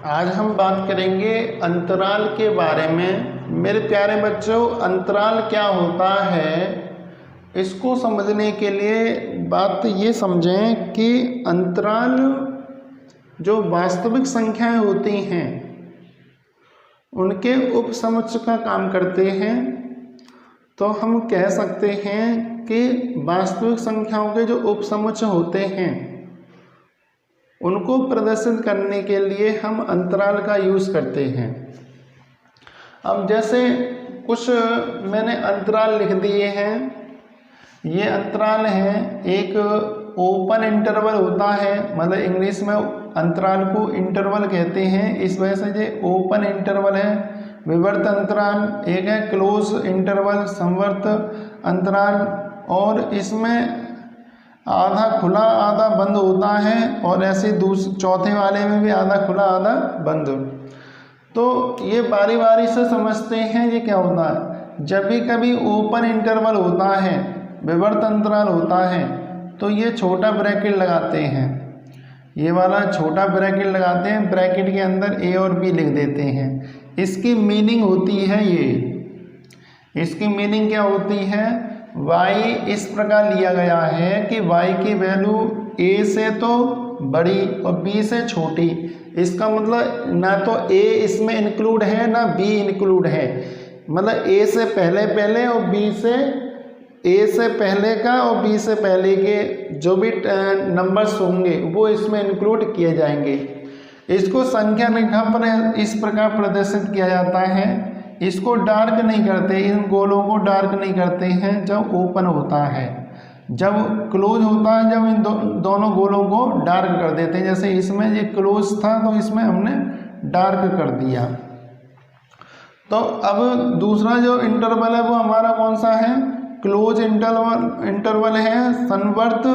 आज हम बात करेंगे अंतराल के बारे में। मेरे प्यारे बच्चों, अंतराल क्या होता है इसको समझने के लिए बात ये समझें कि अंतराल जो वास्तविक संख्याएं होती हैं उनके उपसमुच्चय का काम करते हैं। तो हम कह सकते हैं कि वास्तविक संख्याओं के जो उपसमुच्चय होते हैं उनको प्रदर्शित करने के लिए हम अंतराल का यूज़ करते हैं। अब जैसे कुछ मैंने अंतराल लिख दिए हैं। ये अंतराल है, एक ओपन इंटरवल होता है, मतलब इंग्लिश में अंतराल को इंटरवल कहते हैं, इस वजह से ये ओपन इंटरवल है। विवर्त अंतराल एक है, क्लोज इंटरवल समवर्त अंतराल, और इसमें आधा खुला आधा बंद होता है, और ऐसे चौथे वाले में भी आधा खुला आधा बंद। तो ये बारी बारी से समझते हैं ये क्या होता है। जब भी कभी ओपन इंटरवल होता है, विवर्त अंतराल होता है, तो ये छोटा ब्रैकेट लगाते हैं, ये वाला छोटा ब्रैकेट लगाते हैं, ब्रैकेट के अंदर ए और बी लिख देते हैं। इसकी मीनिंग होती है इसकी मीनिंग क्या होती है, y इस प्रकार लिया गया है कि y की वैल्यू a से तो बड़ी और b से छोटी। इसका मतलब ना तो a इसमें इंक्लूड है ना b इंक्लूड है, मतलब a से पहले और b से a से पहले का और b से पहले के जो भी नंबर्स होंगे वो इसमें इंक्लूड किए जाएंगे। इसको संख्या रेखा पर इस प्रकार प्रदर्शित किया जाता है। इसको डार्क नहीं करते, इन गोलों को डार्क नहीं करते हैं जब ओपन होता है। जब क्लोज होता है, जब इन दोनों गोलों को डार्क कर देते हैं। जैसे इसमें ये क्लोज था तो इसमें हमने डार्क कर दिया। तो अब दूसरा जो इंटरवल है वो हमारा कौन सा है, क्लोज इंटरवल है, संवर्त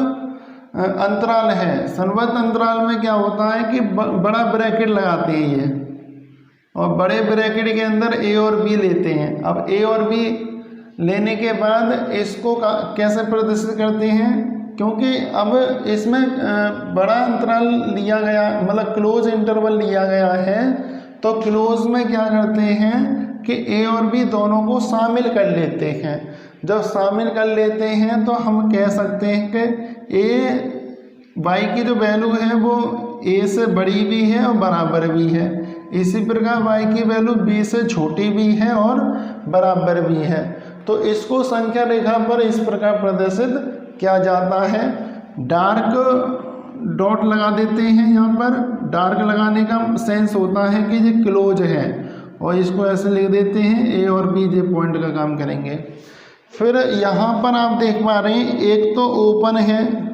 अंतराल है। संवर्त अंतराल में क्या होता है कि बड़ा ब्रैकेट लगाते हैं ये, और बड़े ब्रैकेट के अंदर ए और बी लेते हैं। अब ए और बी लेने के बाद इसको कैसे प्रदर्शित करते हैं, क्योंकि अब इसमें बड़ा अंतराल लिया गया, मतलब क्लोज इंटरवल लिया गया है, तो क्लोज में क्या करते हैं कि ए और बी दोनों को शामिल कर लेते हैं। जब शामिल कर लेते हैं तो हम कह सकते हैं कि ए वाई की जो वैल्यू है वो ए से बड़ी भी है और बराबर भी है। इसी प्रकार y की वैल्यू b से छोटी भी है और बराबर भी है। तो इसको संख्या रेखा पर इस प्रकार प्रदर्शित किया जाता है। डार्क डॉट लगा देते हैं, यहाँ पर डार्क लगाने का सेंस होता है कि ये क्लोज है, और इसको ऐसे लिख देते हैं, a और b ये पॉइंट का काम करेंगे। फिर यहाँ पर आप देख पा रहे हैं, एक तो ओपन है,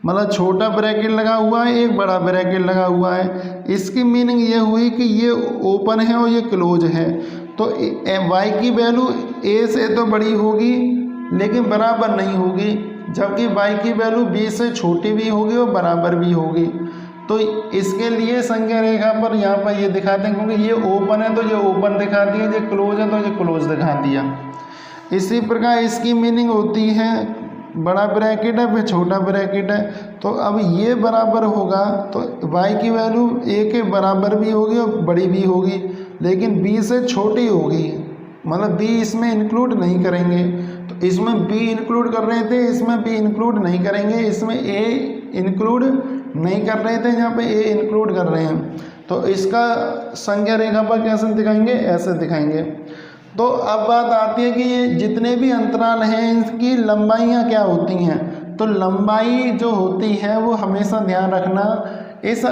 मतलब छोटा ब्रैकेट लगा हुआ है, एक बड़ा ब्रैकेट लगा हुआ है। इसकी मीनिंग ये हुई कि ये ओपन है और ये क्लोज है। तो y की वैल्यू a से तो बड़ी होगी लेकिन बराबर नहीं होगी, जबकि y की वैल्यू b से छोटी भी होगी और बराबर भी होगी। तो इसके लिए संख्या रेखा पर यहाँ पर ये दिखाते हैं, क्योंकि ये ओपन है तो ये ओपन दिखा दिया, ये क्लोज है तो ये क्लोज दिखा दिया। इसी प्रकार इसकी मीनिंग होती है, बड़ा ब्रैकेट है फिर छोटा ब्रैकेट है, तो अब ये बराबर होगा तो y की वैल्यू a के बराबर भी होगी और बड़ी भी होगी, लेकिन b से छोटी होगी, मतलब b इसमें इंक्लूड नहीं करेंगे। तो इसमें b इंक्लूड कर रहे थे, इसमें b इंक्लूड नहीं करेंगे, इसमें a इंक्लूड नहीं कर रहे थे, यहाँ पे a इंक्लूड कर रहे हैं। तो इसका संख्या रेखा पर कैसे दिखाएंगे, ऐसे दिखाएंगे। तो अब बात आती है कि ये जितने भी अंतराल हैं इनकी लंबाइयाँ क्या होती हैं। तो लंबाई जो होती है वो हमेशा ध्यान रखना, इस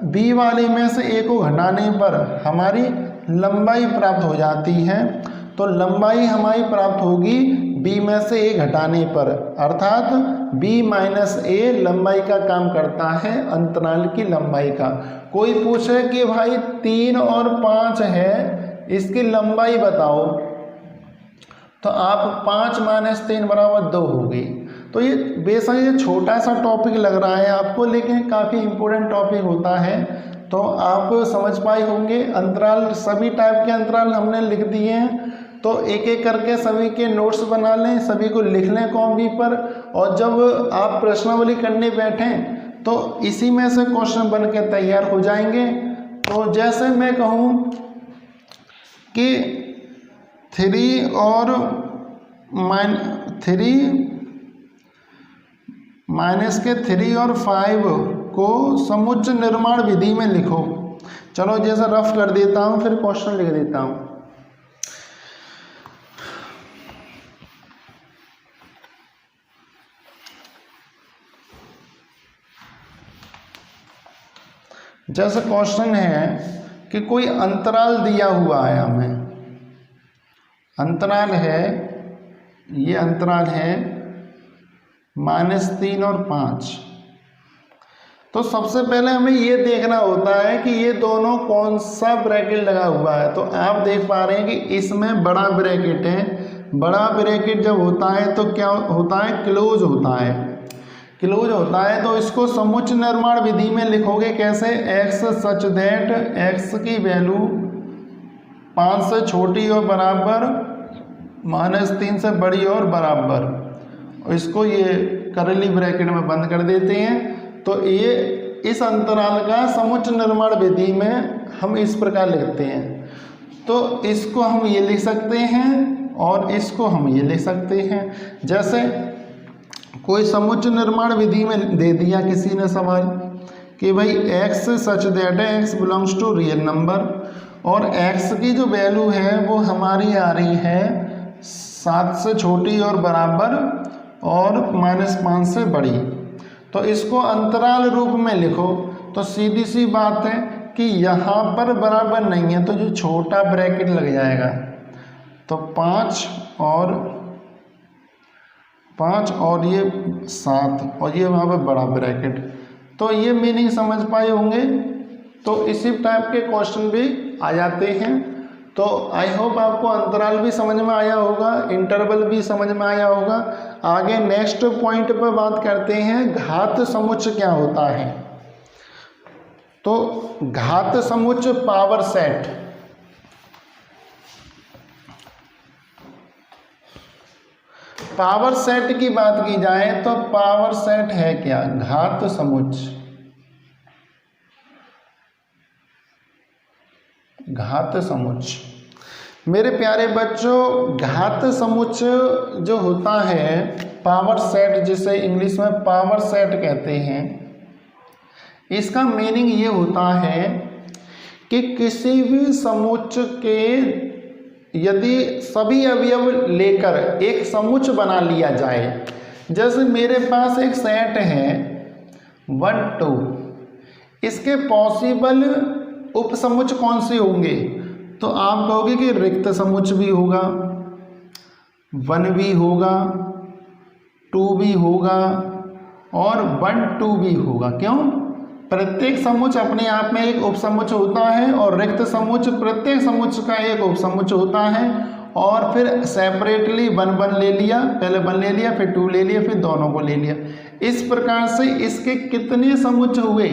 बी वाले में से ए को घटाने पर हमारी लंबाई प्राप्त हो जाती है। तो लंबाई हमारी प्राप्त होगी बी में से ए घटाने पर, अर्थात बी माइनस ए लंबाई का काम करता है अंतराल की लंबाई का। कोई पूछे कि भाई 3 और 5 है, इसकी लंबाई बताओ, तो आप 5 माइनस 3 बराबर 2 होगी। तो ये बेशक ये छोटा सा टॉपिक लग रहा है आपको, लेकिन काफ़ी इम्पोर्टेंट टॉपिक होता है। तो आप समझ पाए होंगे। अंतराल सभी टाइप के अंतराल हमने लिख दिए हैं, तो एक एक करके सभी के नोट्स बना लें, सभी को लिख लें कॉपी पर, और जब आप प्रश्नावली करने बैठें तो इसी में से क्वेश्चन बन के तैयार हो जाएंगे। तो जैसे मैं कहूँ कि 3 और -3 और 5 को समुच्चय निर्माण विधि में लिखो। चलो जैसा रफ कर देता हूँ, फिर क्वेश्चन लिख देता हूँ। जैसे क्वेश्चन है कि कोई अंतराल दिया हुआ है हमें, अंतराल है, ये अंतराल है -3 और 5। तो सबसे पहले हमें ये देखना होता है कि ये दोनों कौन सा ब्रैकेट लगा हुआ है। तो आप देख पा रहे हैं कि इसमें बड़ा ब्रैकेट है। बड़ा ब्रैकेट जब होता है तो क्या होता है, क्लोज होता है, क्लोज होता है। तो इसको समुच्चय निर्माण विधि में लिखोगे कैसे, x सच दैट x की वैल्यू 5 से छोटी और बराबर, -3 से बड़ी और बराबर, और इसको ये करली ब्रैकेट में बंद कर देते हैं। तो ये इस अंतराल का समुच्चय निर्माण विधि में हम इस प्रकार लिखते हैं। तो इसको हम ये लिख सकते हैं और इसको हम ये लिख सकते हैं। जैसे कोई समुच्चय निर्माण विधि में दे दिया किसी ने सवाल कि भाई x such that x belongs to real number, और x की जो वैल्यू है वो हमारी आ रही है 7 से छोटी और बराबर और -5 से बड़ी। तो इसको अंतराल रूप में लिखो। तो सीधी सी बात है कि यहाँ पर बराबर नहीं है तो जो छोटा ब्रैकेट लग जाएगा। तो 5 और ये 7 और ये वहाँ पे बड़ा ब्रैकेट। तो ये मीनिंग समझ पाए होंगे। तो इसी टाइप के क्वेश्चन भी आ जाते हैं। तो आई होप आपको अंतराल भी समझ में आया होगा, इंटरवल भी समझ में आया होगा। आगे नेक्स्ट पॉइंट पर बात करते हैं, घात समुच्चय क्या होता है। तो घात समुच्चय पावर सेट, पावर सेट की बात की जाए तो पावर सेट है क्या, घात समुच्चय। घात समुच्चय मेरे प्यारे बच्चों, घात समुच्चय जो होता है, पावर सेट जिसे इंग्लिश में पावर सेट कहते हैं, इसका मीनिंग ये होता है कि किसी भी समुच्चय के यदि सभी अवयव लेकर एक समुच्चय बना लिया जाए। जैसे मेरे पास एक सेट है 1 2, इसके पॉसिबल उपसमुच्चय कौन से होंगे। तो आप कहोगे कि रिक्त समुच्चय भी होगा, 1 भी होगा, 2 भी होगा और 1 2 भी होगा। क्यों, प्रत्येक समुच्चय अपने आप में एक उपसमुच्चय होता है और रिक्त समुच्चय प्रत्येक समुच्चय का एक उपसमुच्चय होता है। और फिर सेपरेटली 1 1 ले लिया, पहले 1 ले लिया, फिर 2 ले लिया, फिर दोनों को ले लिया। इस प्रकार से इसके कितने समुच्चय हुए,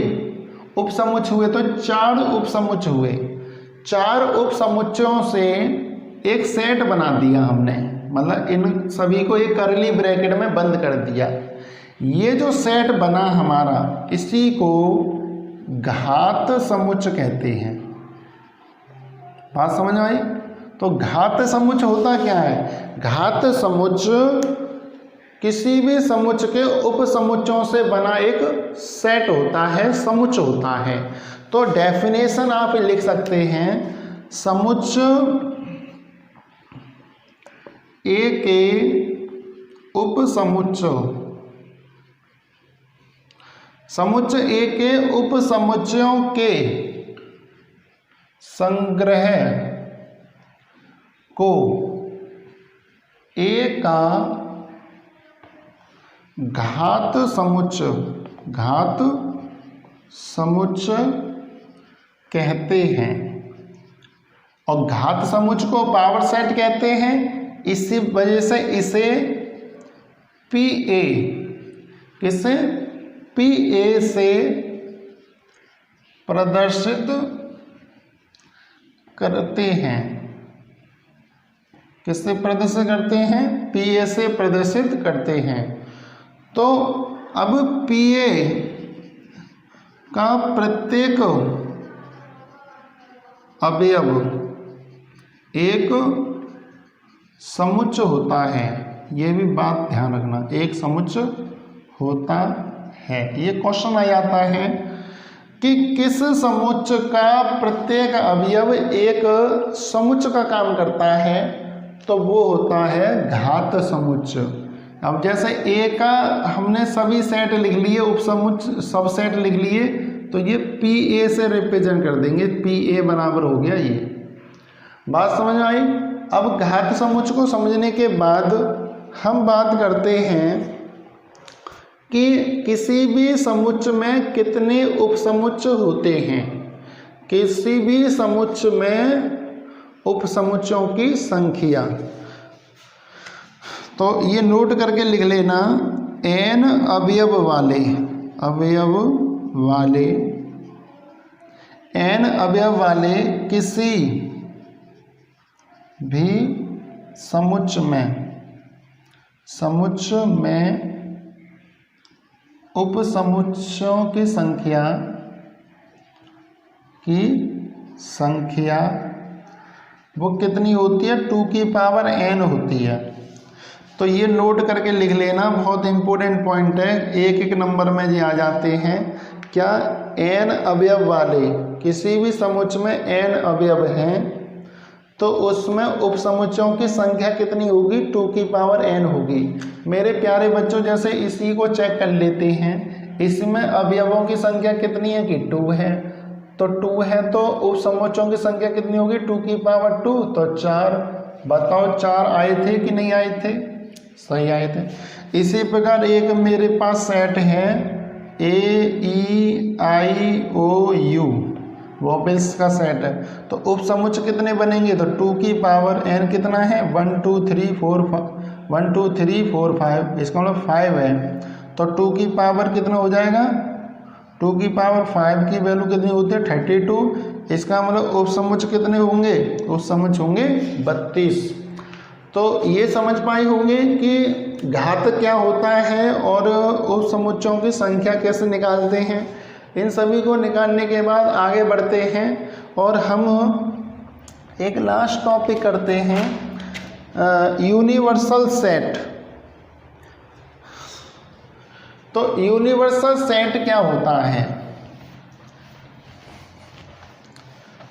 उपसमुच्चय हुए, तो 4 उपसमुच्चय हुए। 4 उपसमुच्चयों से एक सेट बना दिया हमने, मतलब इन सभी को एक करली ब्रैकेट में बंद कर दिया। ये जो सेट बना हमारा, इसी को घात समुच्चय कहते हैं। बात समझ आई। तो घात समुच्चय होता क्या है, घात समुच्चय किसी भी समुच्चय के उपसमुच्चयों से बना एक सेट होता है, समुच्चय होता है। तो डेफिनेशन आप लिख सकते हैं, समुच्चय ए के उपसमुच्चय, समुच्चय ए के उपसमुच्चयों के संग्रह को ए का घात समुच्चय, घात समुच्चय कहते हैं। और घात समुच्चय को पावर सेट कहते हैं। इसी वजह से इसे PA, किसे, PA से प्रदर्शित करते हैं। किससे प्रदर्शित करते हैं, PA से प्रदर्शित करते हैं। तो अब PA का प्रत्येक अवयव एक समुच्चय होता है, ये भी बात ध्यान रखना, एक समुच्चय होता है। ये क्वेश्चन आ जाता है कि किस समुच्चय का प्रत्येक अवयव एक समुच्चय का काम करता है, तो वो होता है घात समुच्चय। अब जैसे ए का हमने सभी सेट लिख लिए, उपसमुच्चय सब सेट लिख लिए, तो ये पी ए से रिप्रेजेंट कर देंगे, पी ए बराबर हो गया ये। बात समझ में आई। अब घात समुच्चय को समझने के बाद हम बात करते हैं कि किसी भी समुच्चय में कितने उपसमुच्चय होते हैं। किसी भी समुच्चय में उपसमुच्चयों की संख्या, तो ये नोट करके लिख लेना, n अवयव वाले n अवयव वाले किसी भी समुच्चय में उपसमुच्चयों की संख्या वो कितनी होती है, 2 की पावर n होती है। तो ये नोट करके लिख लेना, बहुत इंपॉर्टेंट पॉइंट है, एक एक नंबर में ये आ जाते हैं। क्या n अवयव वाले किसी भी समुच्चय में n अवयव हैं, तो उसमें उपसमुच्चयों की संख्या कितनी होगी, 2 की पावर n होगी। मेरे प्यारे बच्चों, जैसे इसी को चेक कर लेते हैं, इसमें अवयवों की संख्या कितनी है कि 2 है, तो 2 है तो उपसमुच्चयों की संख्या कितनी होगी, 2 की पावर 2, तो 4। बताओ 4 आए थे कि नहीं आए थे, सही आए थे। इसी प्रकार एक मेरे पास सेट है AEIOU, वोवेल्स का सेट है, तो उपसमुच्चय कितने बनेंगे, तो 2 की पावर n कितना है, 1 2 3 4 5, इसका मतलब 5 है, तो 2 की पावर कितना हो जाएगा, 2 की पावर 5 की वैल्यू कितनी होती है, 32। इसका मतलब उपसमुच्चय कितने होंगे, उपसमुच्चय होंगे 32। तो ये समझ पाए होंगे कि घात क्या होता है और उपसमुच्चयों की संख्या कैसे निकालते हैं। इन सभी को निकालने के बाद आगे बढ़ते हैं और हम एक लास्ट टॉपिक करते हैं, यूनिवर्सल सेट। तो यूनिवर्सल सेट क्या होता है,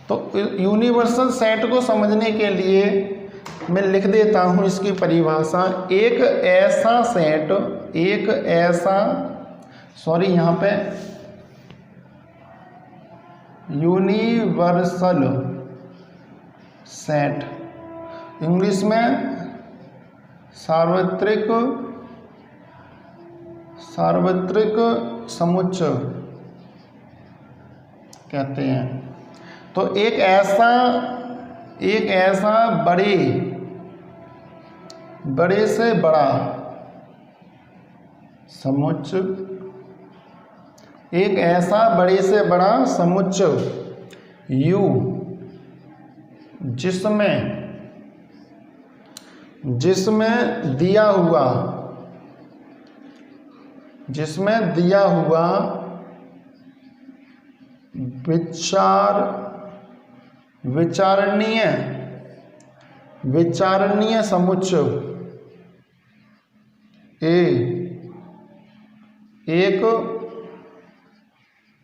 तो यूनिवर्सल सेट को समझने के लिए मैं लिख देता हूं इसकी परिभाषा। एक ऐसा यहाँ पे यूनिवर्सल सेट, इंग्लिश में सार्वत्रिक समुच्चय कहते हैं। तो एक ऐसा बड़े से बड़ा समुच्चय, एक ऐसा बड़े से बड़ा समुच्चय U जिसमें दिया हुआ विचारणीय समुच्चय एक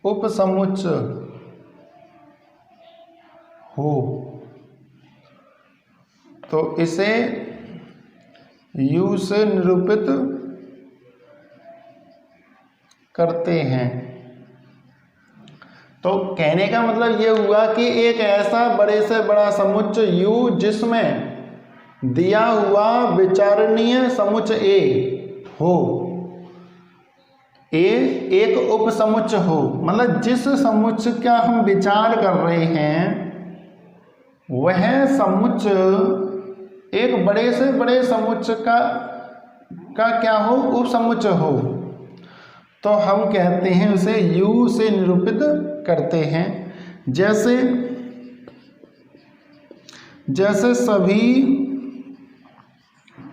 उपसमुच्चय हो, तो इसे U से निरूपित करते हैं। तो कहने का मतलब ये हुआ कि एक ऐसा बड़े से बड़ा समुच्चय U जिसमें दिया हुआ विचारणीय समुच्चय A हो, A एक उपसमुच्चय हो, मतलब जिस समुच्चय का हम विचार कर रहे हैं वह समुच्चय एक बड़े से बड़े समुच्चय का क्या हो, उपसमुच्चय हो, तो हम कहते हैं उसे U से निरूपित करते हैं। जैसे सभी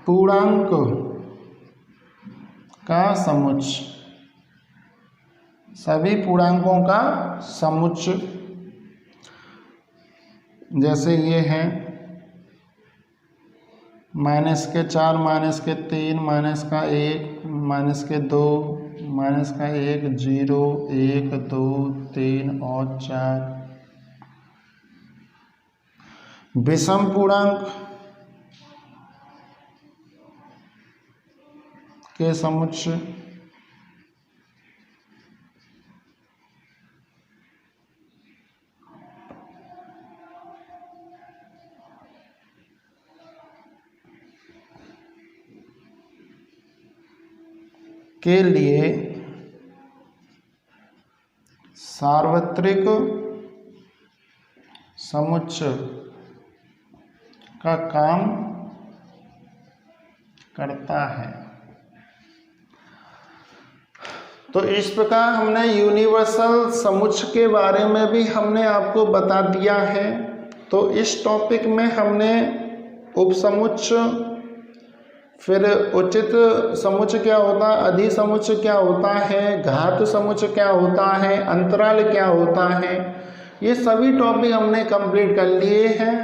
पूर्णांक का समुच्चय, सभी पूर्णांकों का समुच्चय जैसे ये है -4, -3, -1, -2, -1, 0, 1, 2, 3 और 4। विषम पूर्णांक के समुच्चय के लिए सार्वत्रिक समुच्चय का काम करता है। तो इस प्रकार हमने यूनिवर्सल समुच्चय के बारे में भी हमने आपको बता दिया है। तो इस टॉपिक में हमने उपसमुच्चय, फिर उचित समुच्चय क्या होता है, अधिसमुच्चय क्या होता है, घात समुच्चय क्या होता है, अंतराल क्या होता है, ये सभी टॉपिक हमने कंप्लीट कर लिए हैं।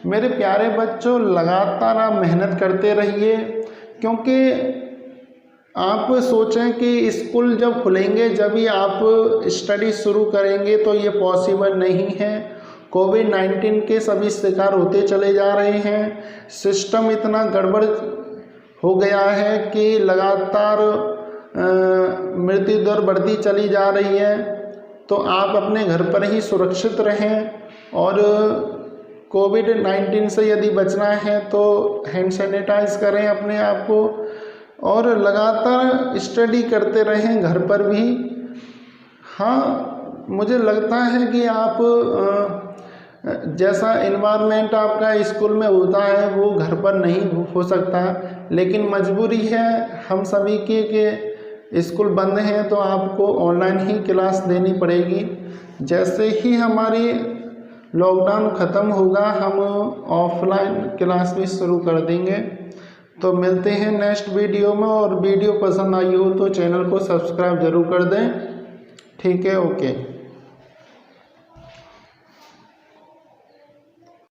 मेरे प्यारे बच्चों, लगातार आप मेहनत करते रहिए, क्योंकि आप सोचें कि स्कूल जब खुलेंगे जब ही आप स्टडी शुरू करेंगे, तो ये पॉसिबल नहीं है। कोविड-19 के सभी शिकार होते चले जा रहे हैं। सिस्टम इतना गड़बड़ हो गया है कि लगातार मृत्यु दर बढ़ती चली जा रही है। तो आप अपने घर पर ही सुरक्षित रहें, और कोविड-19 से यदि बचना है तो हैंड सैनिटाइज करें अपने आप को, और लगातार स्टडी करते रहें घर पर भी। हाँ, मुझे लगता है कि आप जैसा इन्वायरमेंट आपका स्कूल में होता है वो घर पर नहीं हो सकता, लेकिन मजबूरी है हम सभी की कि स्कूल बंद हैं तो आपको ऑनलाइन ही क्लास देनी पड़ेगी। जैसे ही हमारी लॉकडाउन ख़त्म होगा हम ऑफलाइन क्लास भी शुरू कर देंगे। तो मिलते हैं नेक्स्ट वीडियो में, और वीडियो पसंद आई हो तो चैनल को सब्सक्राइब ज़रूर कर दें। ठीक है, ओके।